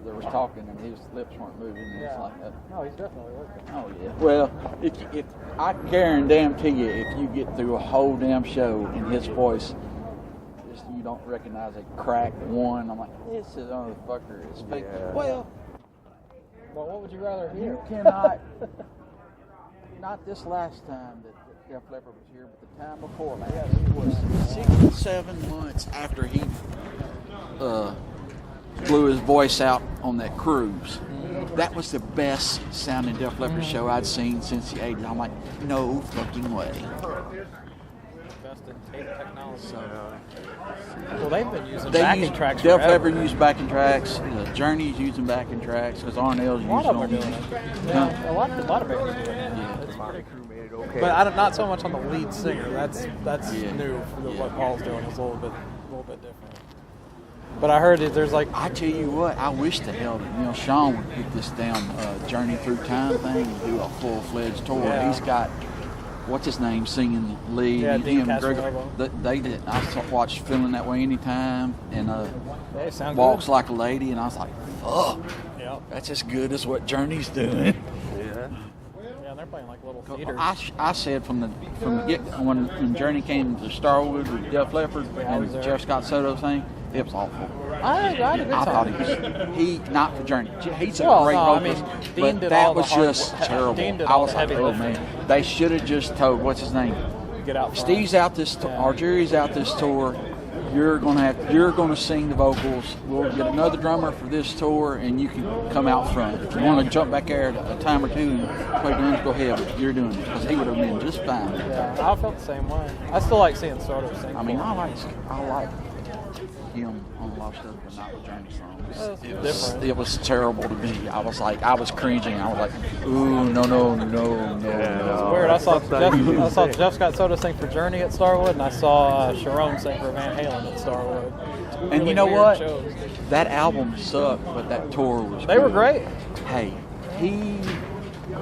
there was talking, and his lips weren't moving. And it's like, no, he's definitely working. oh yeah. Well, if I guarantee you, if you get through a whole damn show in his voice, just you don't recognize a cracked one. I'm like, this is motherfucker is fake. Yeah. Well, what would you rather hear? you cannot. Not this last time that Def Leppard was here, but the time before last. It was 6 or 7 months after he blew his voice out on that cruise. that was the best sounding Def Leppard show I'd seen since the 80s. I'm like, no fucking way. Best in tape technology. Well, they've been using They backing use, tracks Def forever. Leppard used backing tracks. Journey's using backing tracks because Arnell's A using lot of them are them. doing it. Yeah, a lot of bands do it. Yeah. It's fine. But not so much on the lead singer. That's Yeah. new. What Paul's doing is a little bit different. But I heard that there's like I tell you what, I wish to hell that Sean would get this damn Journey Through Time thing and do a full-fledged tour. Yeah. He's got what's his name singing lead. Yeah, and Dean him, Greg, Castronovo. they did. I watched Feeling That Way Anytime and they sound Walks good. Like a Lady, and I was like, fuck, Yeah. that's as good as what Journey's doing. Yeah, and they're playing like little theaters. I said from the get when Journey came to Starwood with Def Leppard I was and there. Jeff Scott Soto thing, it was awful. I had a good I thought time. he not for Journey. He's a Well, great no, I mean, vocalist, Dean but did that all the was hard just work. terrible. Dean did I all was the like, heavy oh lifting. man, they should have just told what's his name. Get out front. Steve's out this, or Jerry's out this tour. You're gonna sing the vocals. We'll get another drummer for this tour, and you can come out front. If you want to jump back there a time or two and play drums, go ahead. But you're doing it because he would have been just fine. Yeah, I felt the same way. I still like seeing Soto sing. I mean, I like him on a lot of stuff, but not with Journey songs. Different. It was terrible to me. I was cringing. I was like, ooh, no. It's weird. I saw Jeff Scott Soto sing for Journey at Starwood, and I saw Sharon sing for Van Halen at Starwood. Two And really you know weird what? shows. That album sucked, but that tour was They were good. great. Hey, he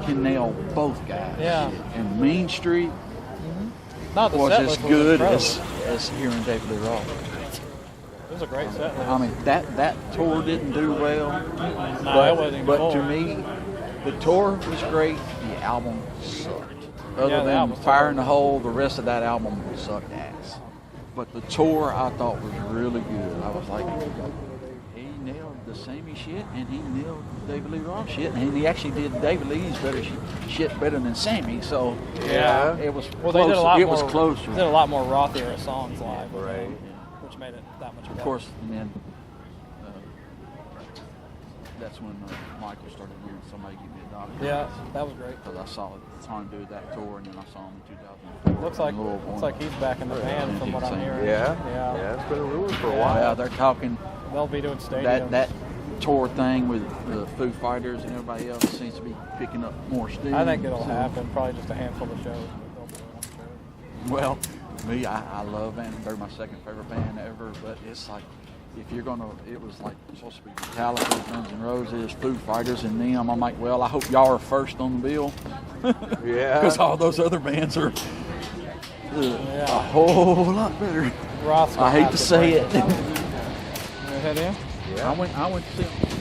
can nail both guys. Yeah. And Mean Street Not the was set as list good incredible. as hearing David Lee Roth. It was a great set list. I mean, that tour didn't do well. No, it wasn't even But full. to me, the tour was great. The album sucked. Other Yeah, the than album Fire sucked. in the Hole, the rest of that album sucked ass. But the tour I thought was really good. I was like, he nailed the Sammy shit and he nailed David Lee Roth shit, and he actually did David Lee's shit better than Sammy. So Yeah. it was Well, close. they did a lot It more. was closer. They did a lot more Roth era songs live, Right. which made it that much better. Of course, and then that's when Michael started hearing somebody give me a dollar. Yeah, that was great. Because I saw Tom do that tour, and then I saw him in 2004. Looks like in Louisville. he's back in the band from what I'm hearing. Yeah, it's been a rumor for a Yeah. while. Yeah, they're talking They'll be doing stadiums. that tour thing with the Foo Fighters and everybody else seems to be picking up more steam. I think it'll So, happen. Probably just a handful of shows. But they'll do it, I'm sure. Well, me, I love band. They're my second favorite band ever. But it's like, if you're gonna, it was like supposed to be Metallica, Guns N' Roses, Foo Fighters, and them. I'm like, well, I hope y'all are first on the bill. Yeah. Because all those other bands are a whole lot better. Roth's gonna I hate have to say break it. You head in? I went to see them.